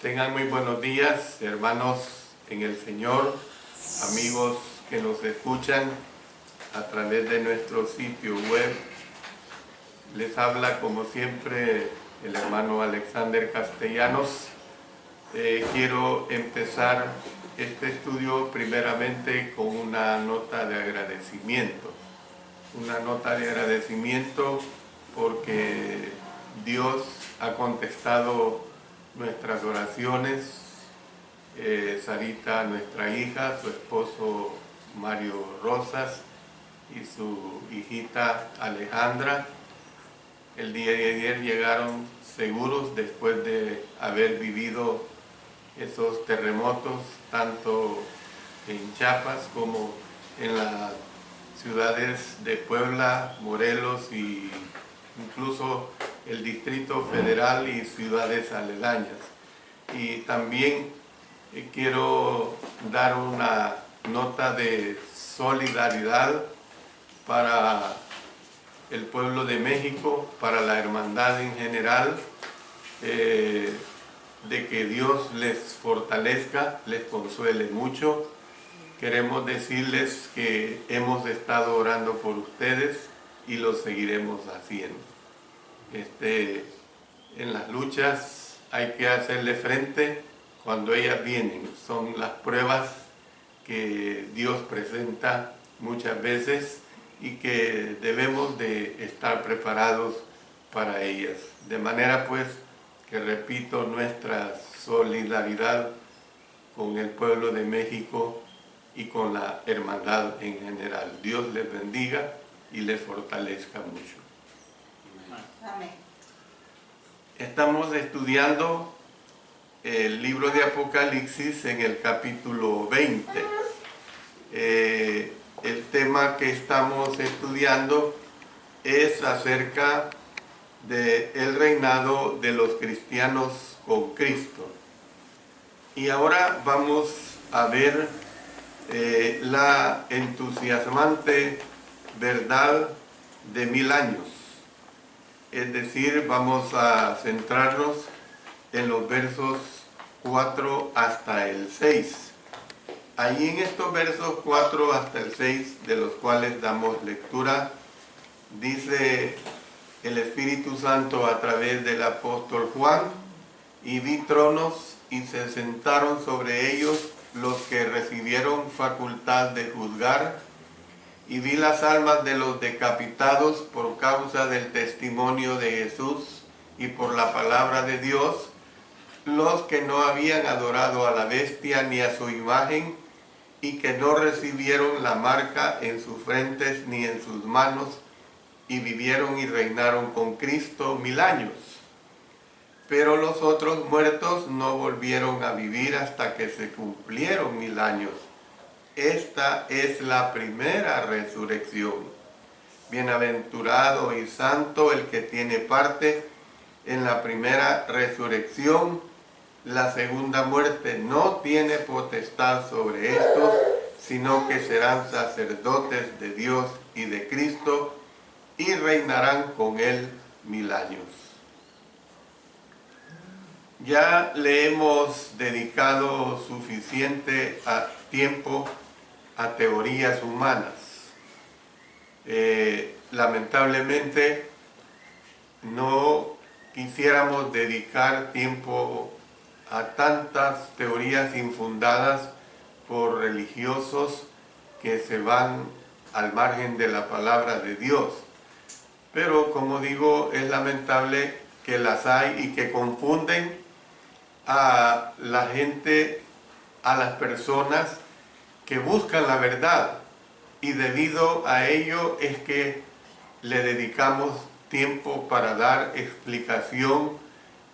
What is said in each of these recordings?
Tengan muy buenos días, hermanos en el Señor, amigos que nos escuchan a través de nuestro sitio web. Les habla como siempre el hermano Alexander Castellanos. Quiero empezar este estudio primeramente con una nota de agradecimiento. Una nota de agradecimiento porque Dios ha contestado nuestras oraciones. Sarita, nuestra hija, su esposo Mario Rosas y su hijita Alejandra, el día de ayer llegaron seguros después de haber vivido esos terremotos tanto en Chiapas como en las ciudades de Puebla, Morelos y incluso el Distrito Federal y ciudades aledañas. Y también quiero dar una nota de solidaridad para el pueblo de México, para la hermandad en general, de que Dios les fortalezca, les consuele mucho. Queremos decirles que hemos estado orando por ustedes y lo seguiremos haciendo. En las luchas hay que hacerle frente cuando ellas vienen. Son las pruebas que Dios presenta muchas veces y que debemos de estar preparados para ellas. De manera pues que repito nuestra solidaridad con el pueblo de México y con la hermandad en general. Dios les bendiga y les fortalezca mucho. Amén. Estamos estudiando el libro de Apocalipsis en el capítulo 20. El tema que estamos estudiando es acerca del reinado de los cristianos con Cristo. Y ahora vamos a ver la entusiasmante verdad de 1000 años. Es decir, vamos a centrarnos en los versos 4 hasta el 6. Allí en estos versos 4 hasta el 6, de los cuales damos lectura, dice el Espíritu Santo a través del apóstol Juan: y vi tronos y se sentaron sobre ellos los que recibieron facultad de juzgar, y vi las almas de los decapitados por causa del testimonio de Jesús y por la palabra de Dios, los que no habían adorado a la bestia ni a su imagen, y que no recibieron la marca en sus frentes ni en sus manos, y vivieron y reinaron con Cristo 1000 años. Pero los otros muertos no volvieron a vivir hasta que se cumplieron 1000 años. Esta es la primera resurrección. Bienaventurado y santo el que tiene parte en la primera resurrección. La segunda muerte no tiene potestad sobre estos, sino que serán sacerdotes de Dios y de Cristo y reinarán con él 1000 años. Ya le hemos dedicado suficiente tiempo a teorías humanas. Lamentablemente no quisiéramos dedicar tiempo a tantas teorías infundadas por religiosos que se van al margen de la palabra de Dios. Pero como digo, es lamentable que las hay y que confunden a la gente, a las personas que buscan la verdad, y debido a ello es que le dedicamos tiempo para dar explicación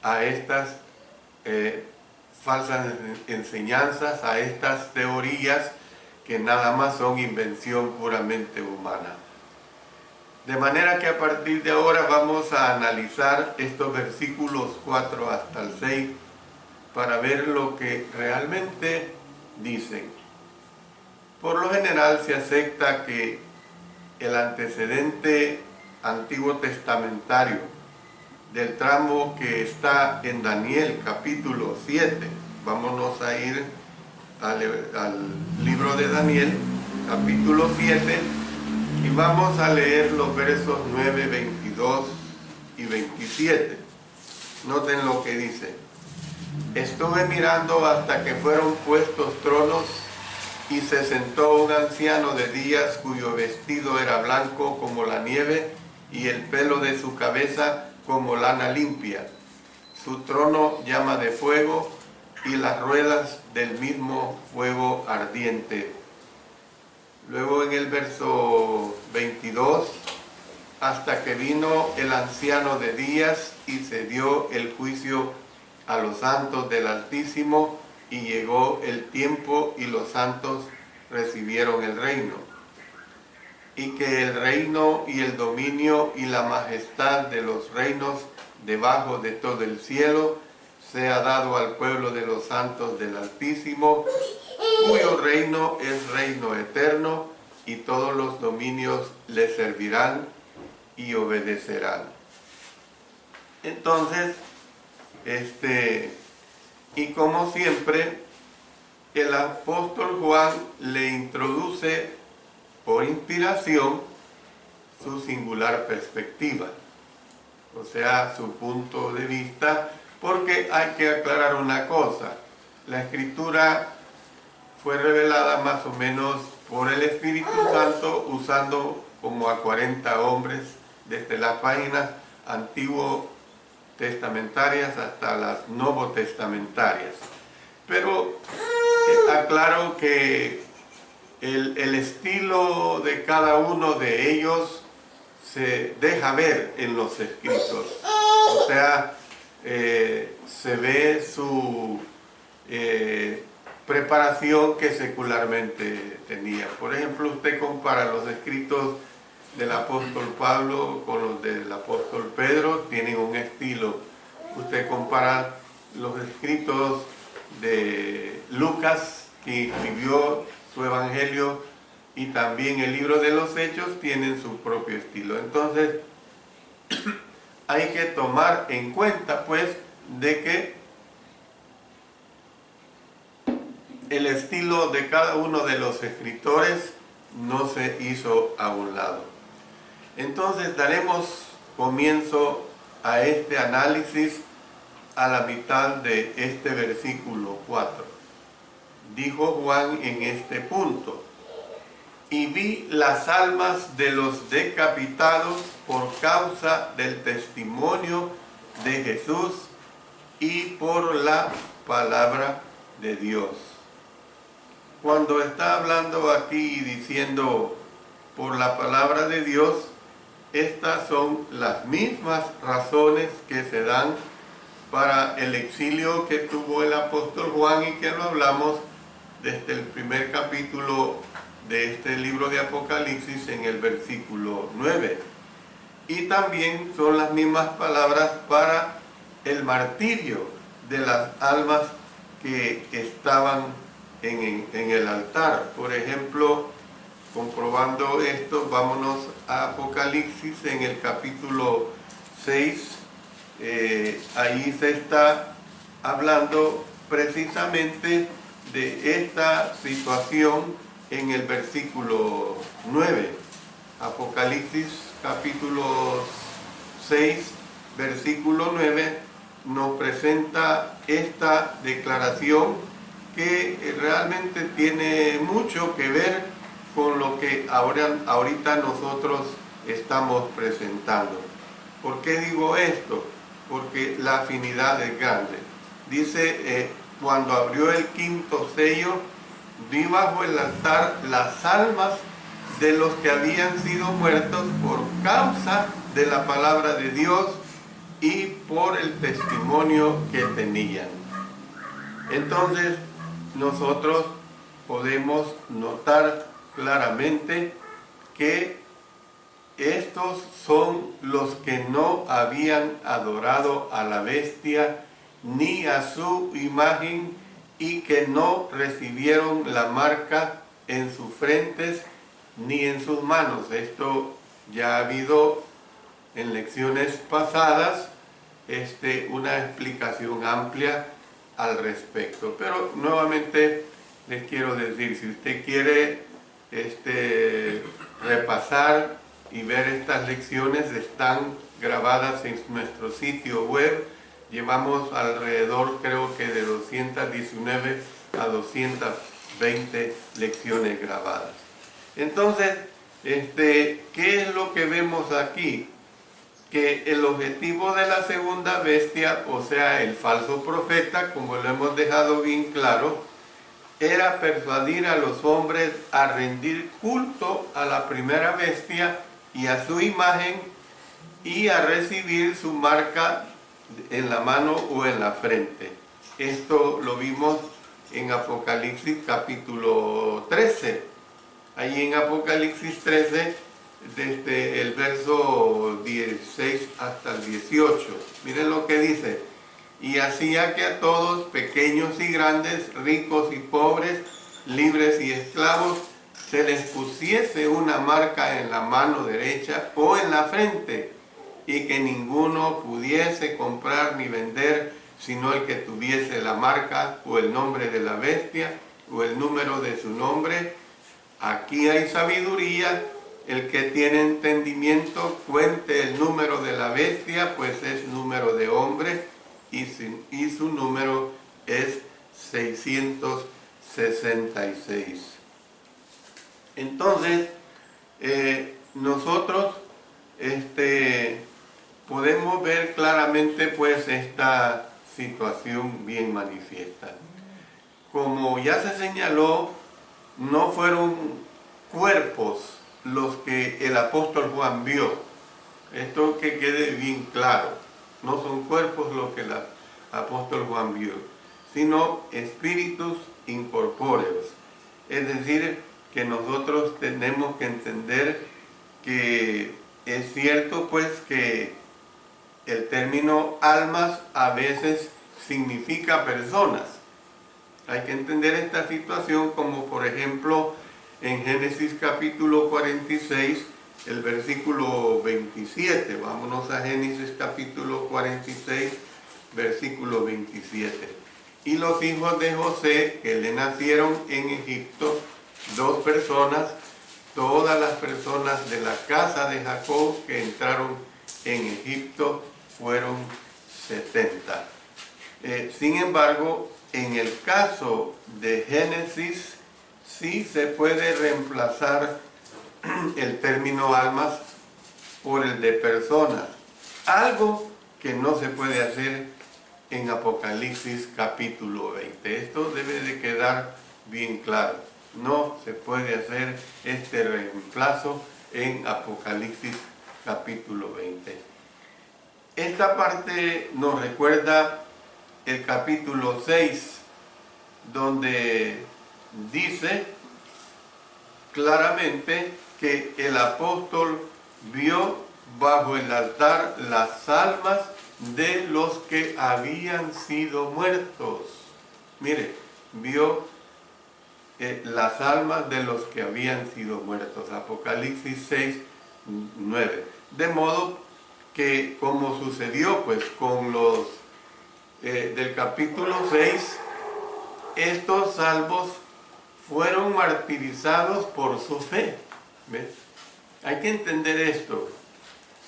a estas falsas enseñanzas, a estas teorías que nada más son invención puramente humana. De manera que a partir de ahora vamos a analizar estos versículos 4 hasta el 6 para ver lo que realmente dicen. Por lo general se acepta que el antecedente antiguo testamentario del tramo que está en Daniel capítulo 7. Vámonos a ir al libro de Daniel capítulo 7 y vamos a leer los versos 9, 22 y 27. Noten lo que dice: estuve mirando hasta que fueron puestos tronos y se sentó un anciano de días cuyo vestido era blanco como la nieve y el pelo de su cabeza como lana limpia. Su trono llama de fuego y las ruedas del mismo fuego ardiente. Luego en el verso 22, hasta que vino el anciano de días y se dio el juicio a los santos del Altísimo, y llegó el tiempo y los santos recibieron el reino. Y que el reino y el dominio y la majestad de los reinos debajo de todo el cielo sea dado al pueblo de los santos del Altísimo, cuyo reino es reino eterno, y todos los dominios le servirán y obedecerán. Entonces, y como siempre, el apóstol Juan le introduce por inspiración su singular perspectiva, o sea, su punto de vista, porque hay que aclarar una cosa: la Escritura fue revelada más o menos por el Espíritu Santo, usando como a 40 hombres desde las páginas antiguo testamentarias hasta las novotestamentarias. Pero aclaro que el estilo de cada uno de ellos se deja ver en los escritos. O sea, se ve su preparación que secularmente tenía. Por ejemplo, usted compara los escritos del apóstol Pablo con los del apóstol Pedro, tienen un estilo. Usted compara los escritos de Lucas, que escribió su evangelio, y también el libro de los Hechos, tienen su propio estilo. Entonces, hay que tomar en cuenta, pues, de que el estilo de cada uno de los escritores no se hizo a un lado. Entonces daremos comienzo a este análisis a la mitad de este versículo 4. Dijo Juan en este punto: y vi las almas de los decapitados por causa del testimonio de Jesús y por la palabra de Dios. Cuando está hablando aquí diciendo por la palabra de Dios, estas son las mismas razones que se dan para el exilio que tuvo el apóstol Juan, y que lo hablamos desde el primer capítulo de este libro de Apocalipsis en el versículo 9. Y también son las mismas palabras para el martirio de las almas que estaban en el altar. Por ejemplo, comprobando esto, vámonos a Apocalipsis en el capítulo 6. Ahí se está hablando precisamente de esta situación en el versículo 9. Apocalipsis capítulo 6, versículo 9, nos presenta esta declaración que realmente tiene mucho que ver con lo que ahorita nosotros estamos presentando. ¿Por qué digo esto? Porque la afinidad es grande. Dice, cuando abrió el quinto sello, vi bajo el altar las almas de los que habían sido muertos por causa de la palabra de Dios y por el testimonio que tenían. Entonces, nosotros podemos notar claramente que estos son los que no habían adorado a la bestia ni a su imagen, y que no recibieron la marca en sus frentes ni en sus manos. Esto ya ha habido en lecciones pasadas, una explicación amplia al respecto. Pero nuevamente les quiero decir, si usted quiere repasar y ver estas lecciones, están grabadas en nuestro sitio web. Llevamos alrededor, creo que de 219 a 220 lecciones grabadas. Entonces, ¿qué es lo que vemos aquí? Que el objetivo de la segunda bestia, o sea, el falso profeta, como lo hemos dejado bien claro, era persuadir a los hombres a rendir culto a la primera bestia y a su imagen y a recibir su marca en la mano o en la frente. Esto lo vimos en Apocalipsis capítulo 13. Ahí en Apocalipsis 13, desde el verso 16 hasta el 18. Miren lo que dice. Y hacía que a todos, pequeños y grandes, ricos y pobres, libres y esclavos, se les pusiese una marca en la mano derecha o en la frente, y que ninguno pudiese comprar ni vender, sino el que tuviese la marca o el nombre de la bestia o el número de su nombre. Aquí hay sabiduría. El que tiene entendimiento cuente el número de la bestia, pues es número de hombre, y su número es 666. Entonces, nosotros podemos ver claramente pues esta situación bien manifiesta. Como ya se señaló, no fueron cuerpos los que el apóstol Juan vio. Esto que quede bien claro. No son cuerpos los que el apóstol Juan vio, sino espíritus incorpóreos. Es decir, que nosotros tenemos que entender que es cierto pues que el término almas a veces significa personas. Hay que entender esta situación como por ejemplo en Génesis capítulo 46, el versículo 27. Vámonos a Génesis capítulo 46, versículo 27. Y los hijos de José que le nacieron en Egipto, 2 personas, todas las personas de la casa de Jacob que entraron en Egipto fueron 70. Sin embargo, en el caso de Génesis, sí se puede reemplazar el término almas por el de personas, algo que no se puede hacer en Apocalipsis capítulo 20. Esto debe de quedar bien claro. No se puede hacer este reemplazo en Apocalipsis capítulo 20. Esta parte nos recuerda el capítulo 6, donde dice claramente que el apóstol vio bajo el altar las almas de los que habían sido muertos. Mire, vio las almas de los que habían sido muertos. Apocalipsis 6, 9. De modo que, como sucedió pues con los del capítulo 6, estos salvos fueron martirizados por su fe. ¿Ves? Hay que entender esto.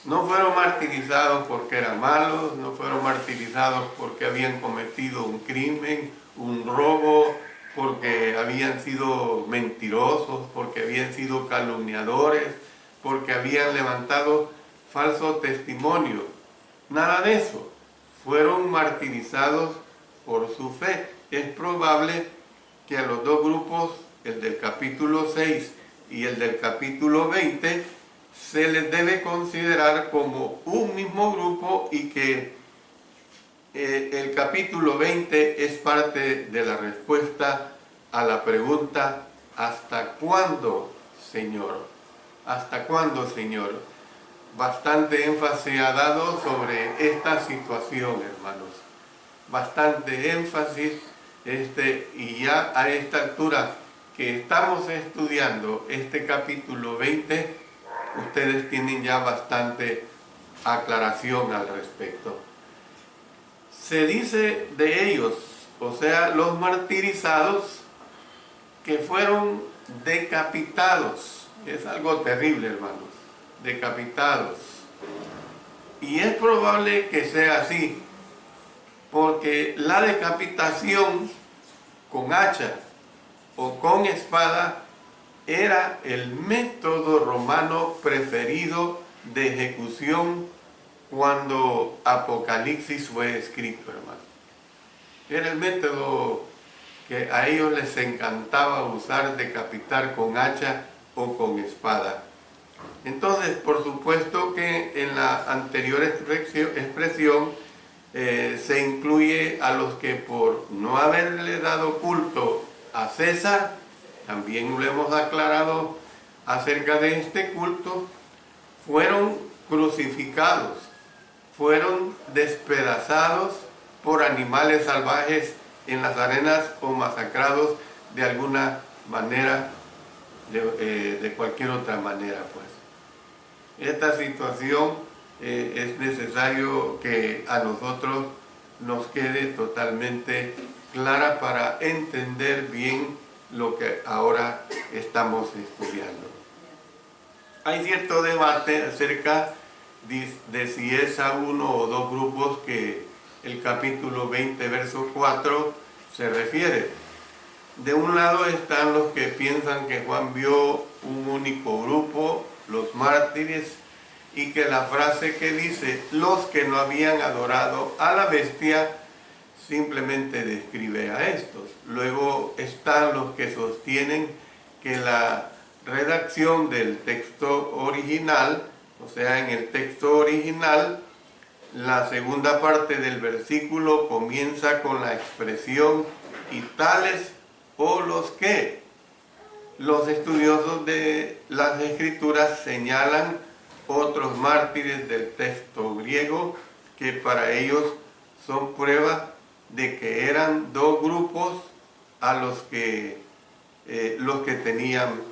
No fueron martirizados porque eran malos, no fueron martirizados porque habían cometido un crimen, un robo, porque habían sido mentirosos, porque habían sido calumniadores, porque habían levantado falso testimonio. Nada de eso. Fueron martirizados por su fe. Es probable que a los dos grupos, el del capítulo 6 y el del capítulo 20, se les debe considerar como un mismo grupo, y que el capítulo 20 es parte de la respuesta a la pregunta ¿hasta cuándo, Señor? ¿Hasta cuándo, Señor? Bastante énfasis ha dado sobre esta situación, hermanos. Bastante énfasis, y ya a esta altura que estamos estudiando este capítulo 20, ustedes tienen ya bastante aclaración al respecto. se dice de ellos, o sea, los martirizados, que fueron decapitados. Es algo terrible, hermanos, decapitados. Y es probable que sea así, porque la decapitación con hacha o con espada era el método romano preferido de ejecución cuando Apocalipsis fue escrito, hermano. Era el método que a ellos les encantaba usar, decapitar con hacha o con espada. Entonces, por supuesto que en la anterior expresión se incluye a los que por no haberle dado culto a César, también lo hemos aclarado acerca de este culto, fueron crucificados, fueron despedazados por animales salvajes en las arenas o masacrados de alguna manera, de cualquier otra manera, pues. Esta situación es necesario que a nosotros nos quede totalmente clara para entender bien lo que ahora estamos estudiando. Hay cierto debate acerca de si es a uno o dos grupos que el capítulo 20, verso 4 se refiere. De un lado están los que piensan que Juan vio un único grupo, los mártires, y que la frase que dice los que no habían adorado a la bestia simplemente describe a estos. Luego están los que sostienen que la redacción del texto original, o sea, en el texto original, la segunda parte del versículo comienza con la expresión y tales o los que. Los estudiosos de las Escrituras señalan otros mártires del texto griego que para ellos son prueba de que eran dos grupos a los que tenían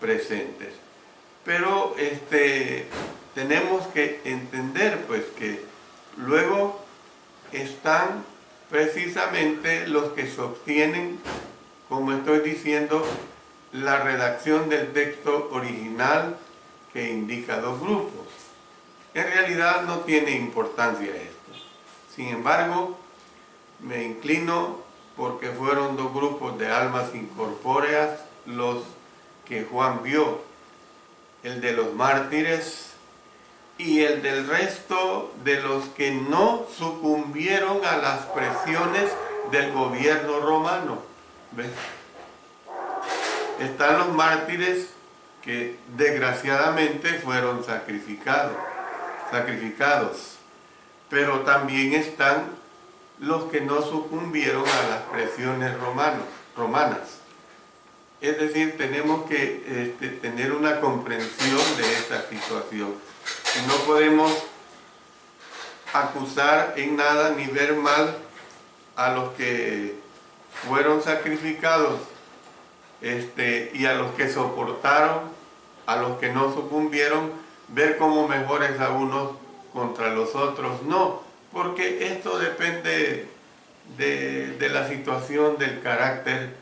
presentes. Pero tenemos que entender pues que luego están precisamente los que sostienen, como estoy diciendo, la redacción del texto original que indica dos grupos. En realidad no tiene importancia esto. Sin embargo, me inclino porque fueron dos grupos de almas incorpóreas los que Juan vio, el de los mártires y el del resto de los que no sucumbieron a las presiones del gobierno romano. ¿Ves? Están los mártires que desgraciadamente fueron sacrificados, pero también están los que no sucumbieron a las presiones romanas. Es decir, tenemos que tener una comprensión de esta situación. Y no podemos acusar en nada ni ver mal a los que fueron sacrificados y a los que soportaron, a los que no sucumbieron, ver como mejores a unos contra los otros. No, porque esto depende de la situación, del carácter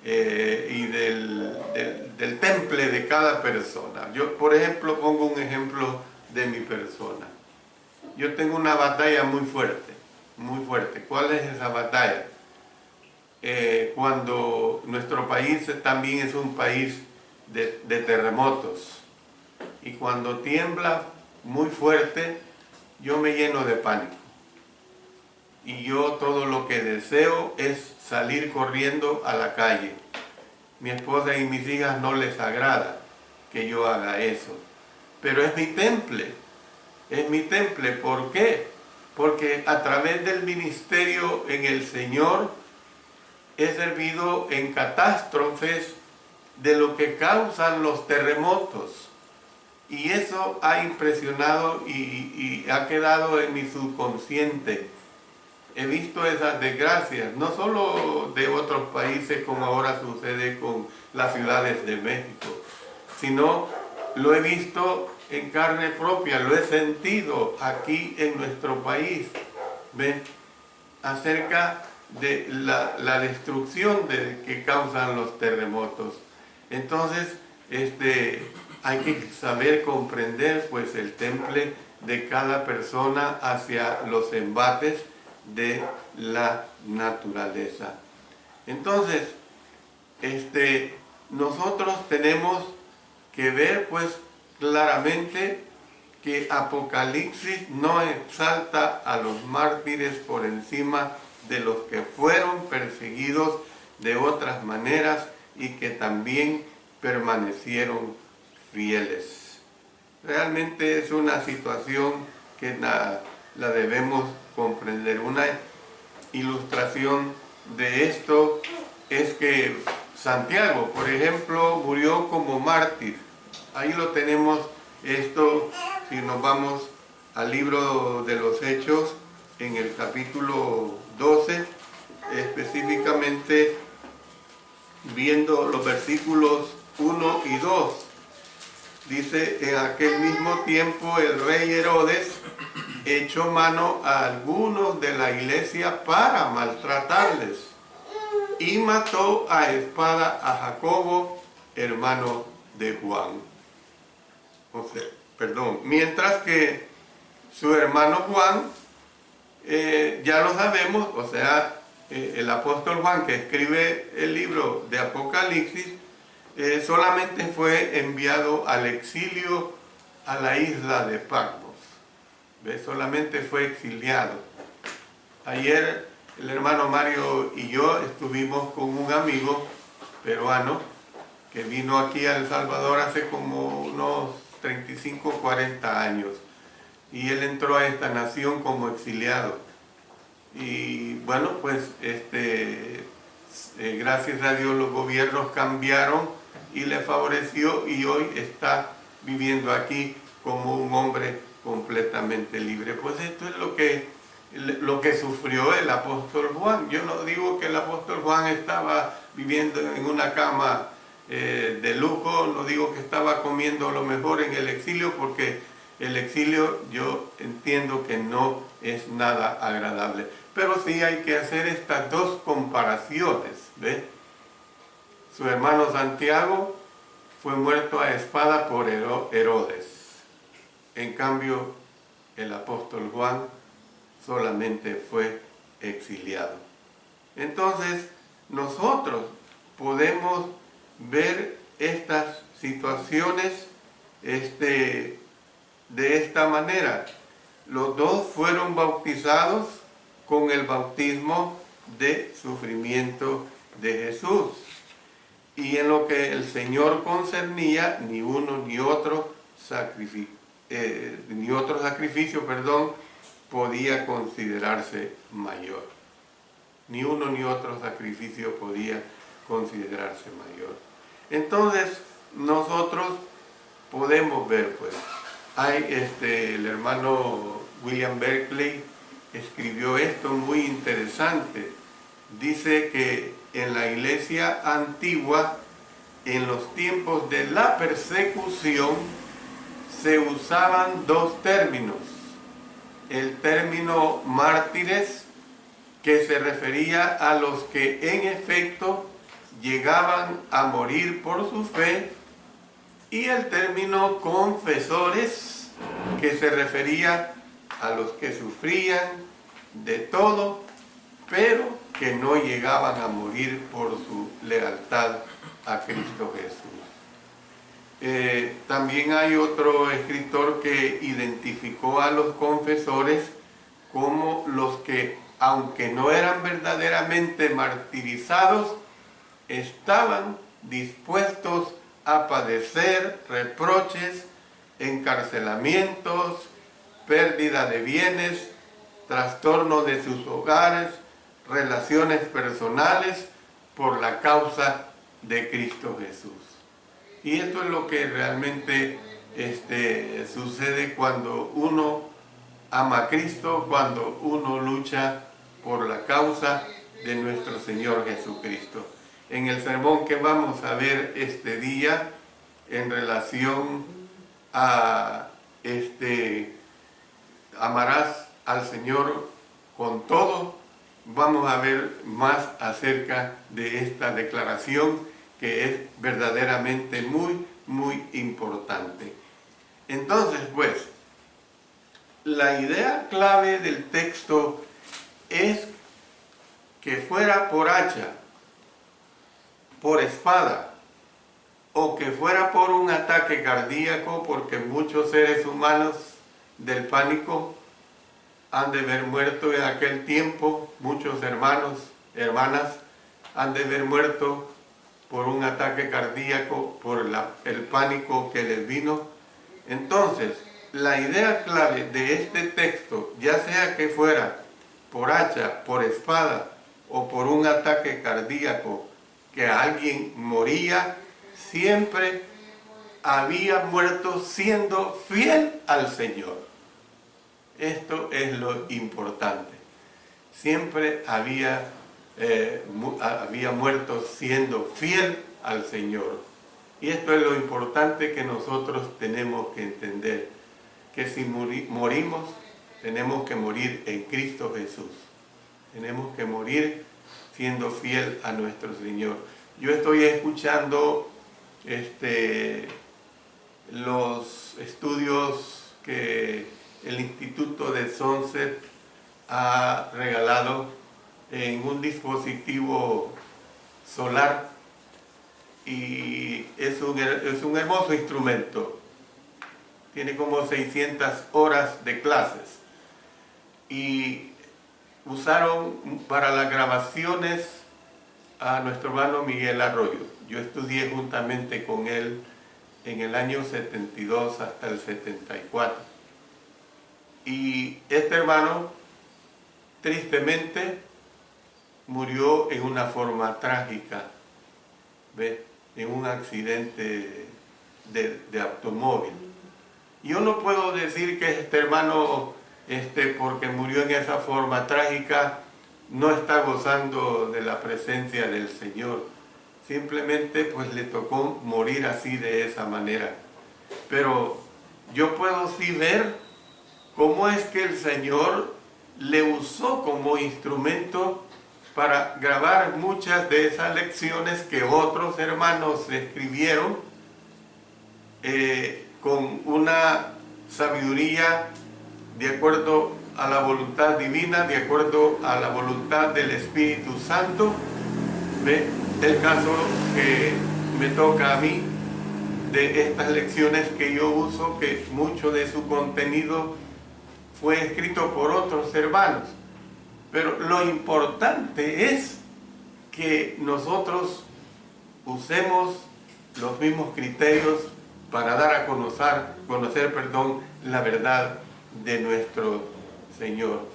y del temple de cada persona. Yo, por ejemplo, pongo un ejemplo de mi persona. Yo tengo una batalla muy fuerte, muy fuerte. ¿Cuál es esa batalla? Cuando nuestro país también es un país de terremotos, y cuando tiembla muy fuerte, yo me lleno de pánico. Y yo todo lo que deseo es salir corriendo a la calle. Mi esposa y mis hijas no les agrada que yo haga eso. Pero es mi temple. Es mi temple. ¿Por qué? Porque a través del ministerio en el Señor he servido en catástrofes de lo que causan los terremotos. Y eso ha impresionado y ha quedado en mi subconsciente. He visto esas desgracias, no solo de otros países como ahora sucede con las ciudades de México, sino lo he visto en carne propia, lo he sentido aquí en nuestro país. ¿Ven? acerca de la destrucción que causan los terremotos. Entonces, hay que saber comprender pues el temple de cada persona hacia los embates de la naturaleza. Entonces, nosotros tenemos que ver pues claramente que Apocalipsis no exalta a los mártires por encima de los que fueron perseguidos de otras maneras y que también permanecieron fieles. Realmente es una situación que la debemos comprender. Una ilustración de esto es que Santiago, por ejemplo, murió como mártir. Ahí lo tenemos, si nos vamos al libro de los Hechos, en el capítulo 12, específicamente viendo los versículos 1 y 2. Dice, en aquel mismo tiempo el rey Herodes echó mano a algunos de la iglesia para maltratarles y mató a espada a Jacobo, hermano de Juan. Mientras que su hermano Juan, ya lo sabemos, el apóstol Juan, que escribe el libro de Apocalipsis, solamente fue enviado al exilio a la isla de Patmos. Solamente fue exiliado. Ayer el hermano Mario y yo estuvimos con un amigo peruano que vino aquí a El Salvador hace como unos 35 o 40 años. Y él entró a esta nación como exiliado. Y bueno, pues gracias a Dios los gobiernos cambiaron y le favoreció y hoy está viviendo aquí como un hombre completamente libre. Pues esto es lo que sufrió el apóstol Juan. Yo no digo que el apóstol Juan estaba viviendo en una cama de lujo, no digo que estaba comiendo lo mejor en el exilio, porque el exilio yo entiendo que no es nada agradable. Pero sí hay que hacer estas dos comparaciones, ¿ve? Su hermano Santiago fue muerto a espada por Herodes. En cambio, el apóstol Juan solamente fue exiliado. Entonces, nosotros podemos ver estas situaciones de esta manera. Los dos fueron bautizados con el bautismo de sufrimiento de Jesús. Y en lo que el Señor concernía, ni uno ni otro sacrificio, podía considerarse mayor. Ni uno ni otro sacrificio podía considerarse mayor. Entonces, nosotros podemos ver, pues, el hermano William Berkeley escribió esto muy interesante. Dice que en la iglesia antigua, en los tiempos de la persecución, se usaban dos términos. El término mártires, que se refería a los que en efecto llegaban a morir por su fe, y el término confesores, que se refería a los que sufrían de todo, pero que no llegaban a morir por su lealtad a Cristo Jesús. También hay otro escritor que identificó a los confesores como los que, aunque no eran verdaderamente martirizados, estaban dispuestos a padecer reproches, encarcelamientos, pérdida de bienes, trastorno de sus hogares, relaciones personales por la causa de Cristo Jesús. Y esto es lo que realmente sucede cuando uno ama a Cristo, cuando uno lucha por la causa de nuestro Señor Jesucristo. En el sermón que vamos a ver este día, en relación a amarás al Señor con todo vamos a ver más acerca de esta declaración que es verdaderamente muy, muy importante. Entonces, pues, la idea clave del texto es que fuera por hacha, por espada, o que fuera por un ataque cardíaco, porque muchos seres humanos del pánico han de haber muerto en aquel tiempo, muchos hermanos, hermanas han de haber muerto por un ataque cardíaco, por el pánico que les vino. Entonces, la idea clave de este texto, ya sea que fuera por hacha, por espada o por un ataque cardíaco, que alguien moría, siempre había muerto siendo fiel al Señor. Esto es lo importante. Siempre había muerto siendo fiel al Señor. Y esto es lo importante que nosotros tenemos que entender, que si morimos, tenemos que morir en Cristo Jesús. Tenemos que morir siendo fiel a nuestro Señor. Yo estoy escuchando los estudios que el Instituto de Sunset ha regalado en un dispositivo solar, y es un hermoso instrumento. Tiene como 600 horas de clases y usaron para las grabaciones a nuestro hermano Miguel Arroyo. Yo estudié juntamente con él en el año 72 hasta el 74. Y este hermano, tristemente, murió en una forma trágica, ¿ves? En un accidente de automóvil. Yo no puedo decir que este hermano, porque murió en esa forma trágica, no está gozando de la presencia del Señor. Simplemente pues le tocó morir así, de esa manera. Pero yo puedo sí ver cómo es que el Señor le usó como instrumento para grabar muchas de esas lecciones que otros hermanos escribieron con una sabiduría de acuerdo a la voluntad divina, de acuerdo a la voluntad del Espíritu Santo. ¿Ve? El caso que me toca a mí, de estas lecciones que yo uso, que mucho de su contenido fue escrito por otros hermanos. Pero lo importante es que nosotros usemos los mismos criterios para dar a conocer la verdad de nuestro Señor.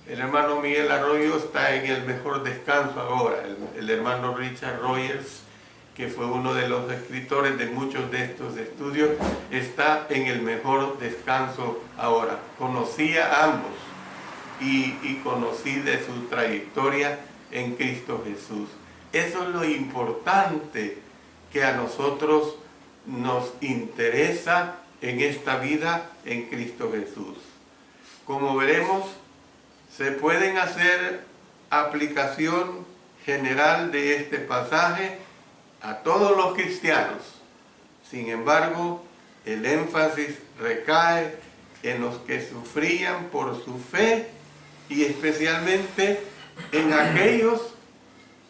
El hermano Miguel Arroyo está en el mejor descanso ahora. El hermano Richard Rogers, que fue uno de los escritores de muchos de estos estudios, está en el mejor descanso ahora. Conocí a ambos y conocí de su trayectoria en Cristo Jesús. Eso es lo importante que a nosotros nos interesa en esta vida en Cristo Jesús. Como veremos, se pueden hacer aplicación general de este pasaje a todos los cristianos. Sin embargo, el énfasis recae en los que sufrían por su fe y especialmente en aquellos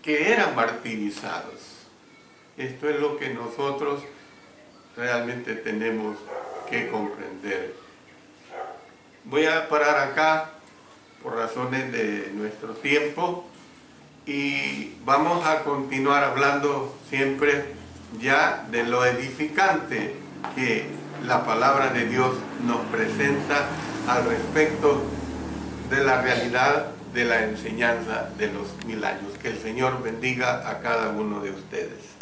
que eran martirizados. Esto es lo que nosotros realmente tenemos que comprender. Voy a parar acá por razones de nuestro tiempo y vamos a continuar hablando siempre ya de lo edificante que la palabra de Dios nos presenta al respecto de la realidad de la enseñanza de los 1000 años. Que el Señor bendiga a cada uno de ustedes.